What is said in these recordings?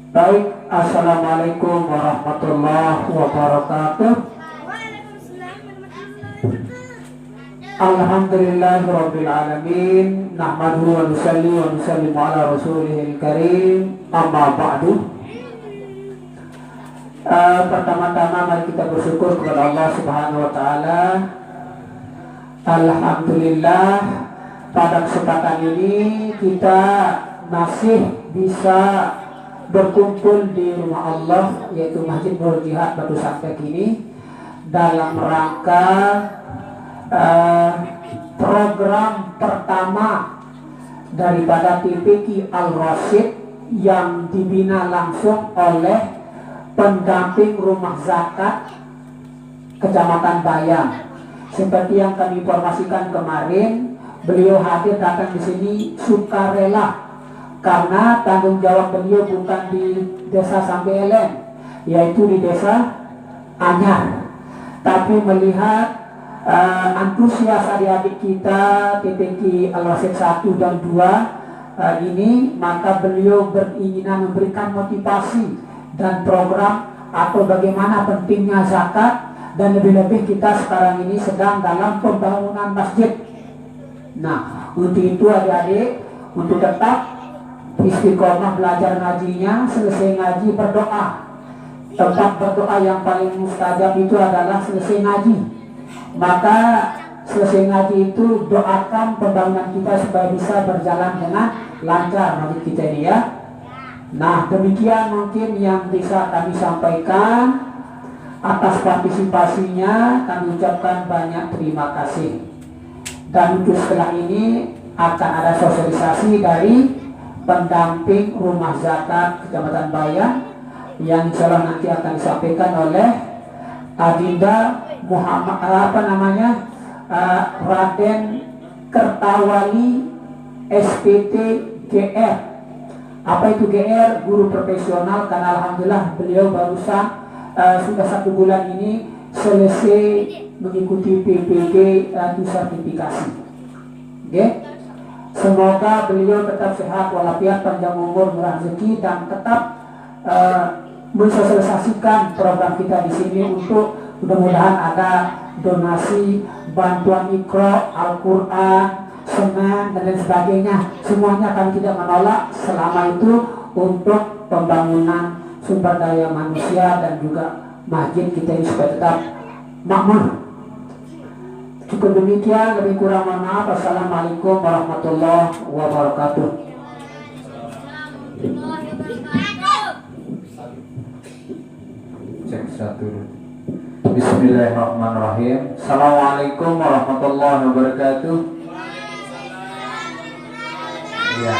Baik, assalamualaikum warahmatullahi wabarakatuh. Alhamdulillahirabbil alamin, nahmaduhu wa nusalli wa nusallimu ala rasulihil karim. Amma ba'du. Pertama-tama mari kita bersyukur kepada Allah Subhanahu wa taala. Alhamdulillah, pada kesempatan ini kita masih bisa berkumpul di rumah Allah, yaitu Masjid Nur Jihad Batu Sampek ini, dalam rangka program pertama daripada TPQ Al-Rasyid yang dibina langsung oleh pendamping rumah zakat Kecamatan Bayam. Seperti yang kami informasikan kemarin, beliau hadir datang di sini sukarela karena tanggung jawab beliau bukan di desa Sambelen, yaitu di desa Anyar, tapi melihat antusias adik-adik kita TPQ Al-Rasyid 1 dan 2 ini, maka beliau beringinan memberikan motivasi dan program atau bagaimana pentingnya zakat, dan lebih-lebih kita sekarang ini sedang dalam pembangunan masjid. Nah, untuk itu adik-adik, untuk tetap istiqomah belajar ngajinya, selesai ngaji berdoa. Tempat berdoa yang paling mustajab itu adalah selesai ngaji. Maka selesai ngaji itu doakan pembangunan kita supaya bisa berjalan dengan lancar masjid kita ini ya. Nah, demikian mungkin yang bisa kami sampaikan. Atas partisipasinya kami ucapkan banyak terima kasih. Dan untuk setelah ini akan ada sosialisasi dari pendamping rumah zakat Kecamatan Bayam yang insya Allah nanti akan disampaikan oleh Adinda Muhammad Raden Kertawali SPT GR. Apa itu GR? Guru profesional, karena alhamdulillah beliau barusan sudah 1 bulan ini selesai mengikuti PPG itu sertifikasi. Okay? Semoga beliau tetap sehat walafiat, panjang umur, murah rezeki, dan tetap mensosialisasikan program kita di sini untuk mudah-mudahan ada donasi bantuan mikro, Al-Quran, semen dan lain sebagainya. Semuanya kami tidak menolak selama itu untuk pembangunan sumber daya manusia dan juga masjid kita ini supaya tetap makmur. Cukup demikian, lebih kurang mohon maaf. Assalamualaikum warahmatullahi wabarakatuh. Cek satu. Bismillahirrahmanirrahim. Assalamualaikum warahmatullahi wabarakatuh. Ya,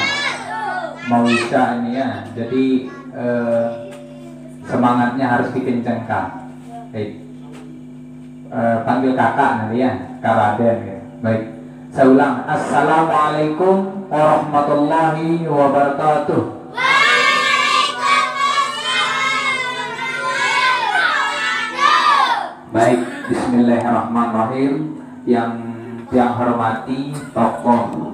mau isya ini ya. Jadi semangatnya harus dikencangkan. Baik, panggil kakak nanti ya, Kak Raden ya. Baik, saya ulang. Assalamualaikum warahmatullahi wabarakatuh. Baik, bismillahirrahmanirrahim. Yang hormati tokoh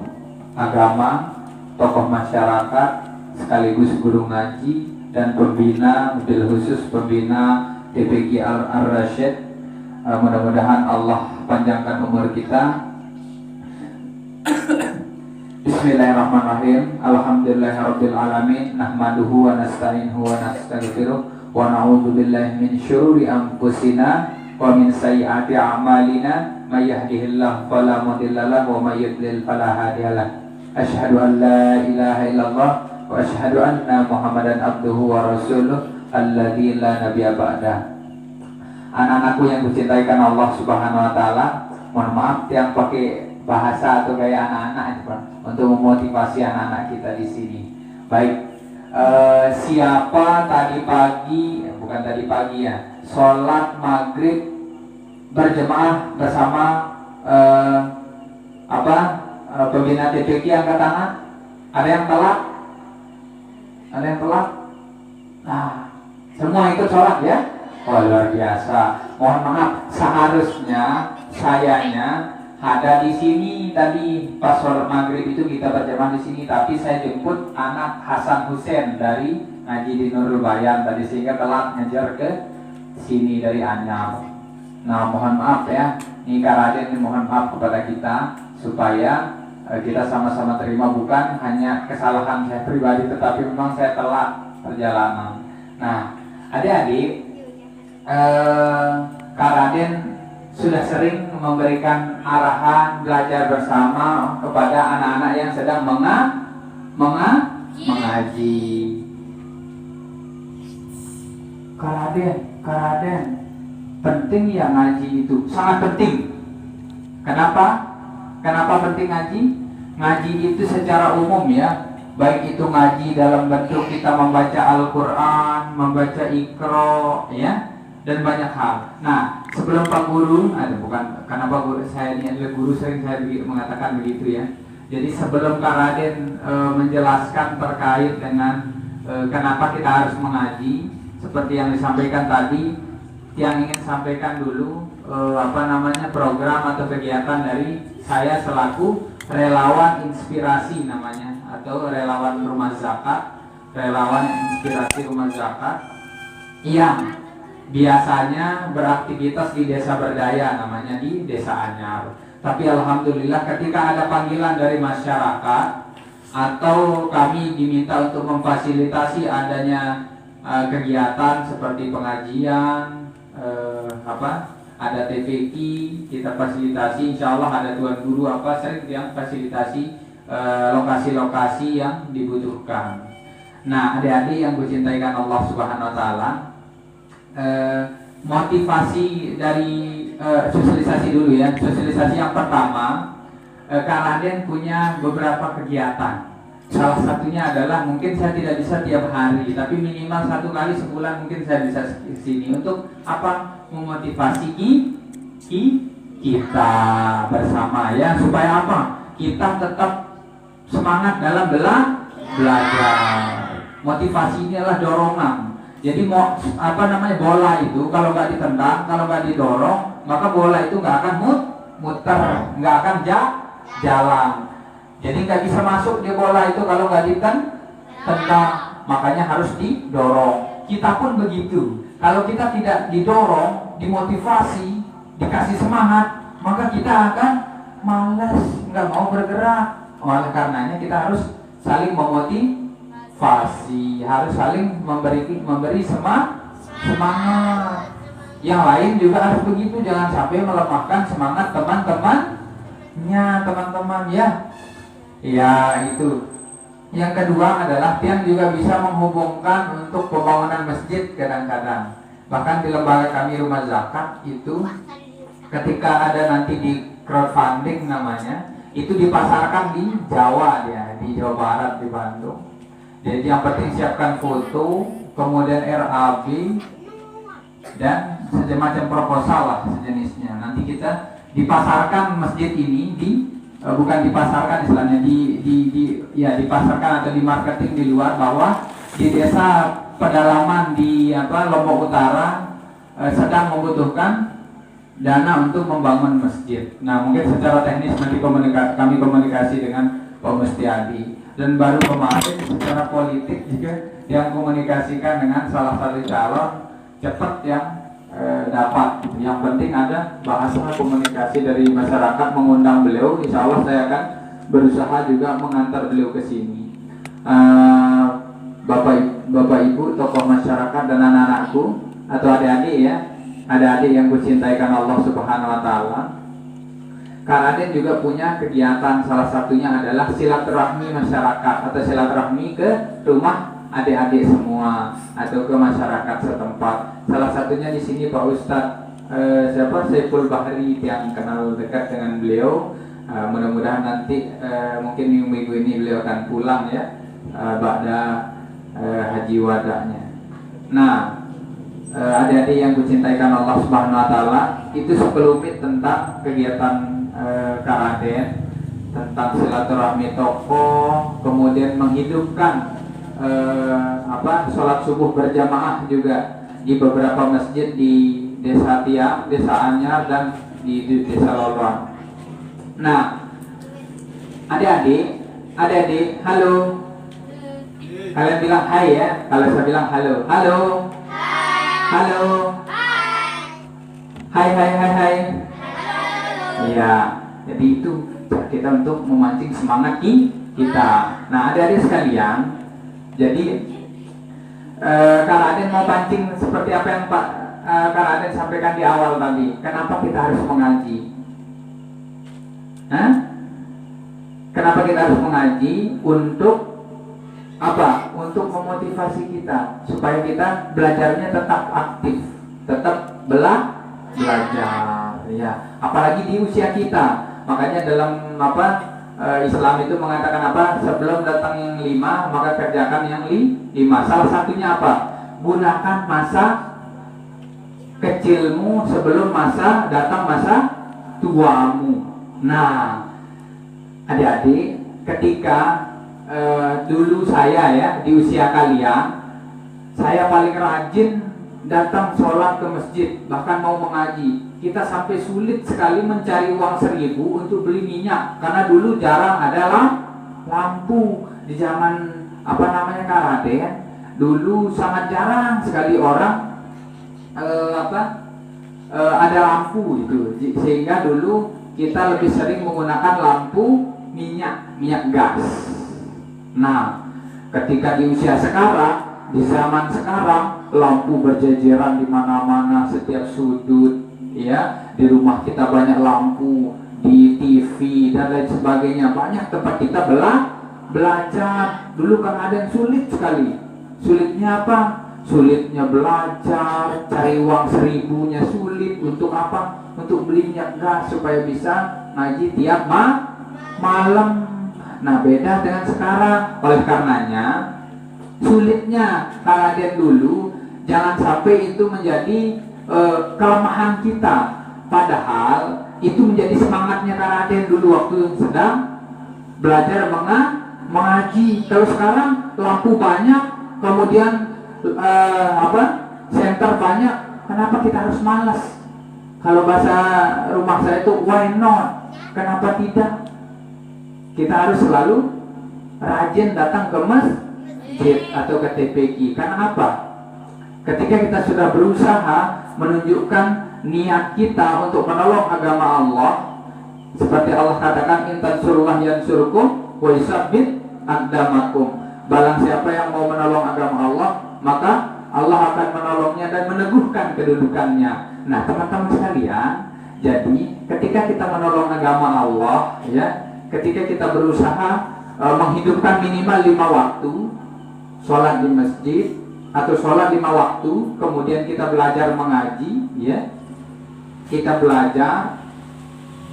agama, tokoh masyarakat, sekaligus guru ngaji dan pembina, mobil khusus pembina TPQ Al-Rasyid. Mudah-mudahan Allah panjangkan umur kita. Bismillahirrahmanirrahim. Alhamdulillahirabbil alamin, nahmaduhu wa nasta'inuhu wa nastaghfiruh wa na'udzu billahi min syururi anfusina wa min sayyiati a'malina, may yahdihillahu fala mudilla lahu wa may yudlil fala hadiyalah. Asyhadu an la ilaha illallah wa asyhadu anna Muhammadan abduhu wa rasuluh alladzi la nabiyya ba'da. Anak-anakku yang kucintaikan Allah Subhanahu wa taala, mohon maaf yang pakai bahasa atau kayak anak-anak untuk memotivasi anak-anak kita di sini. Baik, siapa tadi pagi, bukan tadi pagi ya, sholat maghrib berjemaah bersama pembina TPQ, angkat tangan. Ada yang telat? Ada yang telat? Nah, semua ikut sholat ya? Oh, luar biasa. Mohon maaf, seharusnya sayanya ada di sini tadi pas sholat maghrib itu kita berjamaah di sini, tapi saya jemput anak Hasan Hussein dari ngaji di Nurul Bayan tadi sehingga telat ngejar ke sini dari Anyar. Nah mohon maaf ya, ini Kak Raden mohon maaf kepada kita supaya kita sama-sama terima, bukan hanya kesalahan saya pribadi tetapi memang saya telat perjalanan. Nah adik-adik, Kak Raden sudah sering memberikan arahan belajar bersama kepada anak-anak yang sedang mengaji. Kak Raden, penting ya ngaji itu, sangat penting. Kenapa penting ngaji? Ngaji itu secara umum ya, baik itu ngaji dalam bentuk kita membaca Al-Quran, membaca Iqra ya, dan banyak hal. Nah, sebelum Pak Guru, karena Pak Guru saya ini adalah guru, sering saya mengatakan begitu ya. Jadi sebelum Kak Raden menjelaskan terkait dengan kenapa kita harus mengaji, seperti yang disampaikan tadi, yang ingin sampaikan dulu program atau kegiatan dari saya selaku relawan inspirasi namanya, atau relawan rumah zakat, relawan inspirasi rumah zakat yang biasanya beraktivitas di desa berdaya, namanya di desa Anyar. Tapi alhamdulillah ketika ada panggilan dari masyarakat atau kami diminta untuk memfasilitasi adanya kegiatan seperti pengajian, ada TVQ, kita fasilitasi, insya Allah ada tuan guru sering yang fasilitasi lokasi-lokasi yang dibutuhkan. Nah adik-adik yang kucintaikan Allah Subhanahu Wa Taala, motivasi dari sosialisasi dulu ya. Sosialisasi yang pertama, Kak Raden punya beberapa kegiatan. Salah satunya adalah mungkin saya tidak bisa tiap hari, tapi minimal 1 kali sebulan mungkin saya bisa ke sini untuk memotivasi kita bersama ya, supaya kita tetap semangat dalam belajar. Motivasi ini adalah dorongan. Jadi bola itu kalau nggak ditendang, kalau nggak didorong, maka bola itu nggak akan muter, nggak akan jalan. Jadi nggak bisa masuk di bola itu kalau nggak ditendang, makanya harus didorong. Kita pun begitu. Kalau kita tidak didorong, dimotivasi, dikasih semangat, maka kita akan malas, nggak mau bergerak. Oleh karenanya kita harus saling memotivasi, harus saling memberi semangat. Yang lain juga harus begitu, jangan sampai melemahkan semangat teman-teman ya. Ya itu. Yang kedua adalah Tian juga bisa menghubungkan untuk pembangunan masjid kadang-kadang. Bahkan di lembaga kami Rumah Zakat itu ketika ada nanti di crowdfunding namanya, itu dipasarkan di Jawa ya, di Jawa Barat, di Bandung. Jadi yang penting siapkan foto, kemudian RAB dan semacam proposal lah sejenisnya. Nanti kita dipasarkan masjid ini bukan dipasarkan istilahnya, dipasarkan atau di marketing di luar, bahwa di desa pedalaman di Lombok Utara sedang membutuhkan dana untuk membangun masjid. Nah mungkin secara teknis nanti kami komunikasi dengan Pak Mustiadi, dan baru kemarin secara politik juga yang komunikasikan dengan salah satu calon cepat yang dapat. Yang penting ada bahasa komunikasi dari masyarakat, mengundang beliau. Insya Allah saya akan berusaha juga mengantar beliau ke sini. Bapak Ibu, tokoh masyarakat dan anak-anakku atau adik-adik ya, adik-adik yang kucintaikan Allah Subhanahu Wa Taala, Kak Raden juga punya kegiatan, salah satunya adalah silaturahmi masyarakat atau silaturahmi ke rumah adik-adik semua atau ke masyarakat setempat. Salah satunya di sini Pak Ustadz Saiful Bahri yang kenal dekat dengan beliau. Mudah-mudahan nanti mungkin minggu ini beliau akan pulang ya, ba'da haji wadanya. Nah, adik-adik yang kucintaikan Allah Subhanahu Wa Taala, itu sekelumit tentang kegiatan Kak Raden, tentang silaturahmi tokoh, kemudian menghidupkan sholat subuh berjamaah juga di beberapa masjid di Desa Tiang, Desa Anyar, dan di Desa Lolong. Nah, adik-adik, halo. Kalian bilang hai ya. Kalau saya bilang halo, halo, halo, hai, hai, hai, hai. Iya, jadi itu kita untuk memancing semangat kita. Nah, adik-adik sekalian, jadi Kak Raden mau pancing seperti apa yang Kak Raden sampaikan di awal tadi. Kenapa kita harus mengaji? Hah? Kenapa kita harus mengaji? Untuk apa? Untuk memotivasi kita supaya kita belajarnya tetap aktif, tetap belajar. Ya, apalagi di usia kita. Makanya dalam Islam itu mengatakan apa? Sebelum datang yang 5, maka kerjakan yang 5. Salah satunya apa? Gunakan masa kecilmu sebelum datang masa tuamu. Nah, adik-adik, ketika dulu saya ya di usia kalian, saya paling rajin datang sholat ke masjid, bahkan mau mengaji. Kita sampai sulit sekali mencari uang 1.000 untuk beli minyak, karena dulu jarang ada lampu di zaman Kak Raden. Dulu sangat jarang sekali orang ada lampu gitu, sehingga dulu kita lebih sering menggunakan lampu minyak gas. Nah, ketika di usia sekarang, di zaman sekarang, lampu berjejeran di mana-mana, setiap sudut, ya. Di rumah kita banyak lampu, di TV dan lain sebagainya, banyak tempat kita belajar. Dulu kan ada yang sulit sekali. Sulitnya apa? Sulitnya belajar, cari uang 1.000-nya sulit. Untuk apa? Untuk beli minyak gas supaya bisa ngaji tiap malam. Nah, beda dengan sekarang. Oleh karenanya, sulitnya Kak Raden dulu jangan sampai itu menjadi kelemahan kita. Padahal itu menjadi semangatnya Kak Raden dulu waktu sedang belajar mengaji. Kalau sekarang lampu banyak, kemudian senter banyak, kenapa kita harus malas? Kalau bahasa rumah saya itu why not? Kenapa tidak? Kita harus selalu rajin datang ke masjid atau ke TPQ. Karena apa? Ketika kita sudah berusaha menunjukkan niat kita untuk menolong agama Allah, seperti Allah katakan, in tansurullah yansurkum wa yusabbit aqdamakum. Barang siapa yang mau menolong agama Allah, maka Allah akan menolongnya dan meneguhkan kedudukannya. Nah, teman-teman sekalian, jadi ketika kita menolong agama Allah, ya, ketika kita berusaha menghidupkan minimal 5 waktu sholat di masjid atau sholat 5 waktu, kemudian kita belajar mengaji, ya, kita belajar,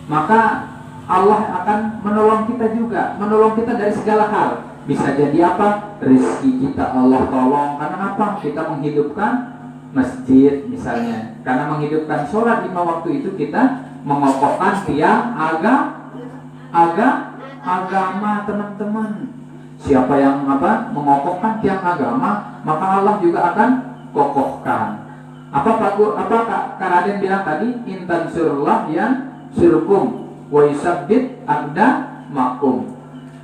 maka Allah akan menolong kita juga, menolong kita dari segala hal. Bisa jadi apa? Rezeki kita Allah tolong. Karena apa? Kita menghidupkan masjid misalnya. Karena menghidupkan sholat 5 waktu itu kita mengokohkan tiang agama, teman-teman. Siapa yang mengokohkan tiang agama, maka Allah juga akan kokohkan. Apa Kak Raden bilang tadi? Intan surullah yang surkum wa yusabbit aqdamakum.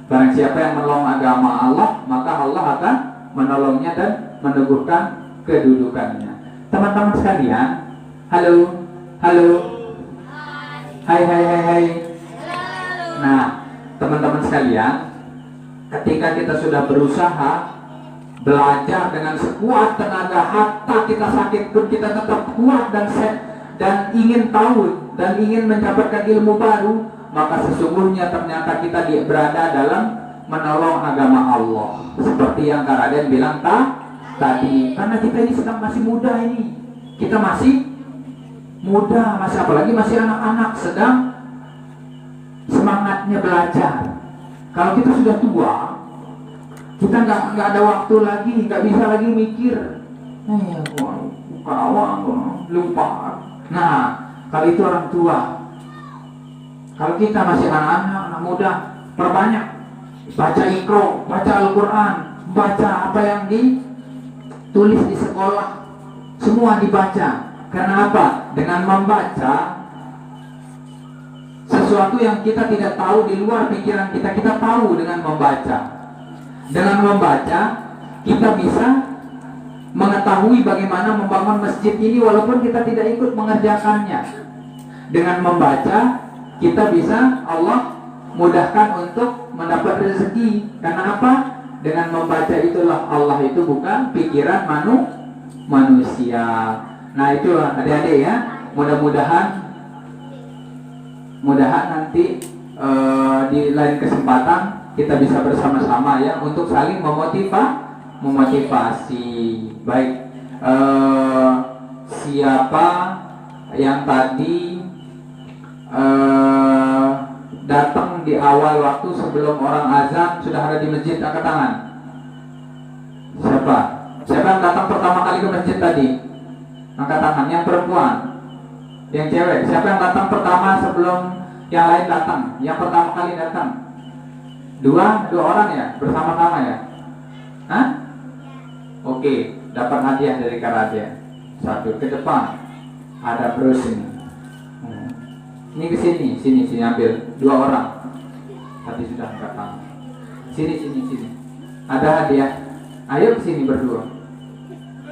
Barang siapa yang menolong agama Allah, maka Allah akan menolongnya dan meneguhkan kedudukannya. Teman-teman sekalian, halo, hai. Nah, teman-teman sekalian, ketika kita sudah berusaha belajar dengan sekuat tenaga, hatta kita sakit pun kita tetap kuat dan ingin tahu dan ingin mendapatkan ilmu baru, maka sesungguhnya ternyata kita berada dalam menolong agama Allah. Seperti yang Kak Raden bilang tadi, karena kita ini sedang masih muda ini. Kita masih muda, apalagi masih anak-anak, sedang semangatnya belajar. Kalau kita sudah tua, kita nggak ada waktu lagi, nggak bisa lagi mikir. Lupa. Nah, kalau itu orang tua. Kalau kita masih anak muda, perbanyak baca Iqra, baca Al-Quran, baca apa yang ditulis di sekolah, semua dibaca. Karena apa? Dengan membaca, sesuatu yang kita tidak tahu di luar pikiran kita, kita tahu dengan membaca. Dengan membaca, kita bisa mengetahui bagaimana membangun masjid ini walaupun kita tidak ikut mengerjakannya. Dengan membaca, kita bisa Allah mudahkan untuk mendapat rezeki. Karena apa? Dengan membaca itulah Allah itu bukan pikiran manusia. Nah itu adik-adik ya, mudah-mudahan nanti di lain kesempatan kita bisa bersama-sama ya untuk saling memotivasi. Baik, siapa yang tadi datang di awal waktu sebelum orang azan sudah ada di masjid, angkat tangan. Siapa yang datang pertama kali ke masjid tadi? Angkat tangan. Yang perempuan, yang cewek. Siapa yang datang pertama sebelum yang lain datang? Yang pertama kali datang. Dua orang ya, bersama-sama ya. Hah? Oke, dapat hadiah dari Karadia. Satu ke depan. Ada terus ini. Ini ke sini ambil. Dua orang. Tadi sudah angkat tangan. Sini. Ada hadiah. Ayo ke sini berdua.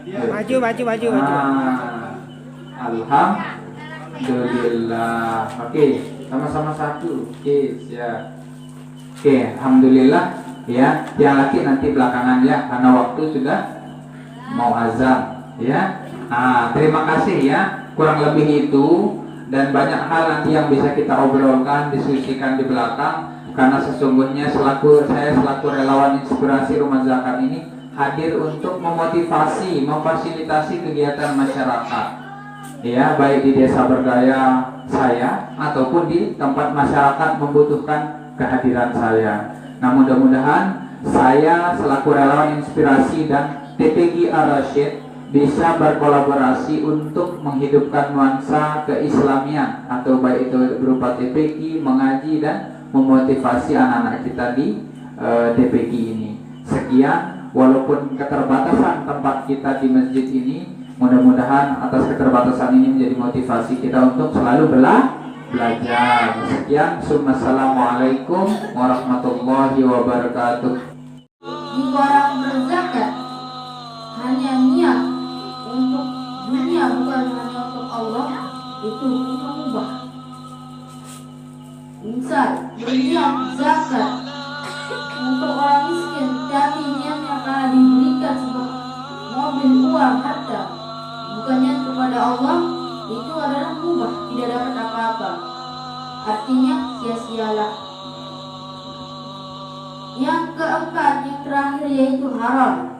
Maju. Alhamdulillah. Oke, sama-sama satu. Oke, siap. Oke, alhamdulillah ya. Yang laki nanti belakangan ya, karena waktu sudah mau azan ya. Terima kasih ya. Kurang lebih itu, dan banyak hal nanti yang bisa kita obrolkan, diskusikan di belakang. Karena sesungguhnya saya selaku relawan inspirasi Rumah Zakat ini hadir untuk memotivasi, memfasilitasi kegiatan masyarakat ya, baik di desa berdaya saya ataupun di tempat masyarakat membutuhkan kehadiran saya. Nah, mudah-mudahan saya selaku relawan inspirasi dan TPG Ar-Rasyid bisa berkolaborasi untuk menghidupkan nuansa keislamian, atau baik itu berupa TPG, mengaji dan memotivasi anak-anak kita di TPG ini. Sekian, walaupun keterbatasan tempat kita di masjid ini, mudah-mudahan atas keterbatasan ini menjadi motivasi kita untuk selalu belajar. Sekian, assalamualaikum warahmatullahi wabarakatuh. Jika orang berzakat hanya niat untuk dunia bukan hanya untuk Allah, itu hukumnya mubah. Misal berniat zakat untuk orang miskin, tapi niatnya akan diberikan sebuah mobil uang harta, bukannya kepada Allah, itu adalah mubah, tidak dapat apa-apa. Artinya sia-sialah. Yang keempat, yang terakhir, yaitu haram.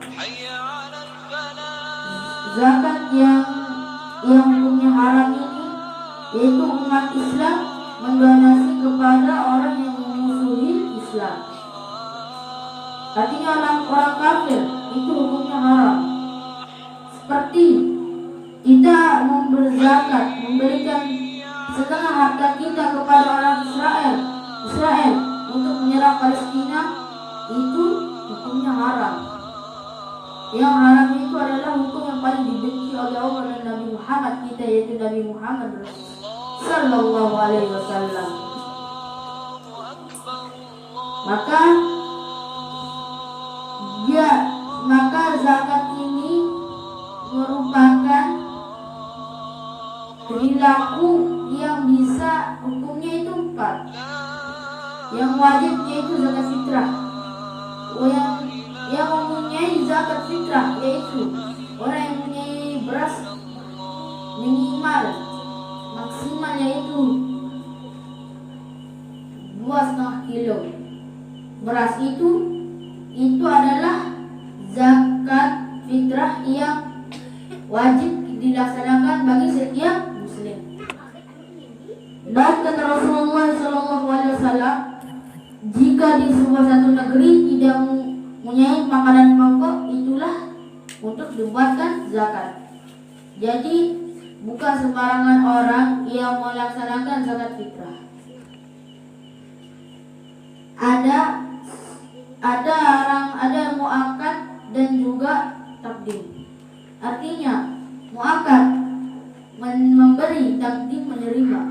Zakat yang punya haram ini, yaitu umat Islam mendonasi kepada orang yang memusuhi Islam. Artinya orang kafir, itu hukumnya haram. Seperti kita berzakat, memberikan setengah harta kita kepada orang Israel untuk menyerang Palestina, itu hukumnya haram. Yang haram itu adalah hukum yang paling dibenci oleh Allah dan Nabi Muhammad kita, yaitu Nabi Muhammad Sallallahu Alaihi Wasallam. Maka zakat ini merupakan perilaku yang bisa hukumnya itu 4. Yang wajibnya itu zakat fitrah. Yang mempunyai zakat fitrah yaitu orang yang mempunyai beras minimal maksimal yaitu 2,5 kilo beras, itu adalah zakat fitrah yang wajib dilaksanakan bagi setiap muslim. Dan kata Rasulullah SAW, jika di sebuah satu negeri tidak mempunyai makanan pokok, itulah untuk dibuatkan zakat. Jadi bukan sembarangan orang yang melaksanakan zakat fitrah. Ada muakkad dan juga takdim. Artinya muakkad memberi, takdim menerima.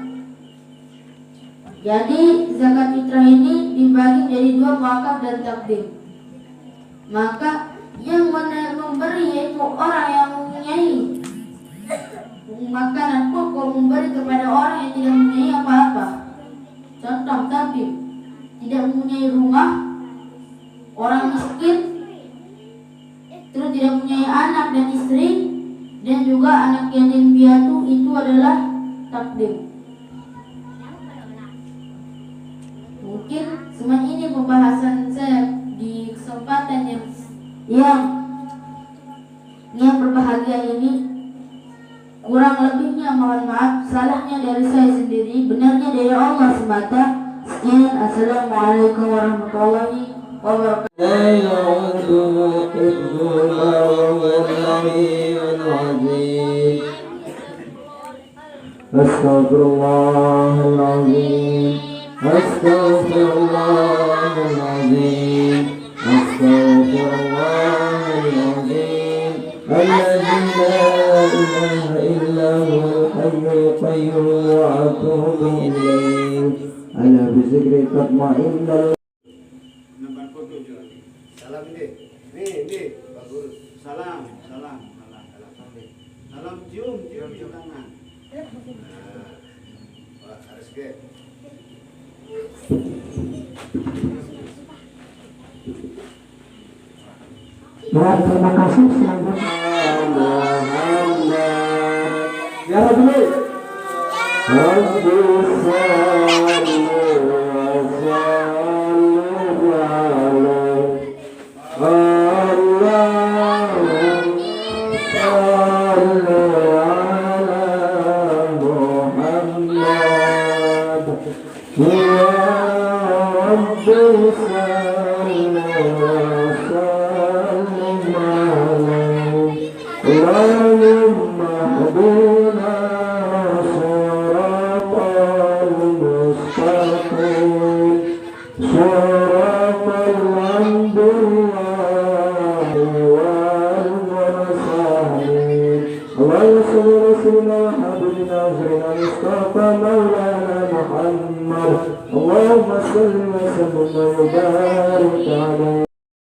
Jadi zakat fitrah ini dibagi menjadi dua, wakaf dan takdim. Maka yang memberi yaitu orang yang mempunyai makanan pokok, memberi kepada orang yang tidak mempunyai apa-apa. Contoh takdim, tidak mempunyai rumah, orang miskin, terus tidak mempunyai anak dan istri, dan juga anak yatim piatu, itu adalah takdim. Mungkin cuma ini pembahasan saya di kesempatan yang berbahagia ini. Kurang lebihnya mohon maaf, salahnya dari saya sendiri, benarnya dari Allah semata. Sekian, assalamualaikum warahmatullahi wabarakatuh. لا يعده حفظهما وهو العلي العظيم. أستغفر الله العظيم، أستغفر الله العظيم، أستغفر الله العظيم الذي لا إله إلا هو الحي القيوم وأتوب إليه. أنا بذكر تطمئن. Nampak foto juga. Salam ini, Pak Guru. Salam. Salam cium tangan. Wah, harus ke. Ya, terima kasih. Ya Rabbi, اللهم صل وسلم وبارك على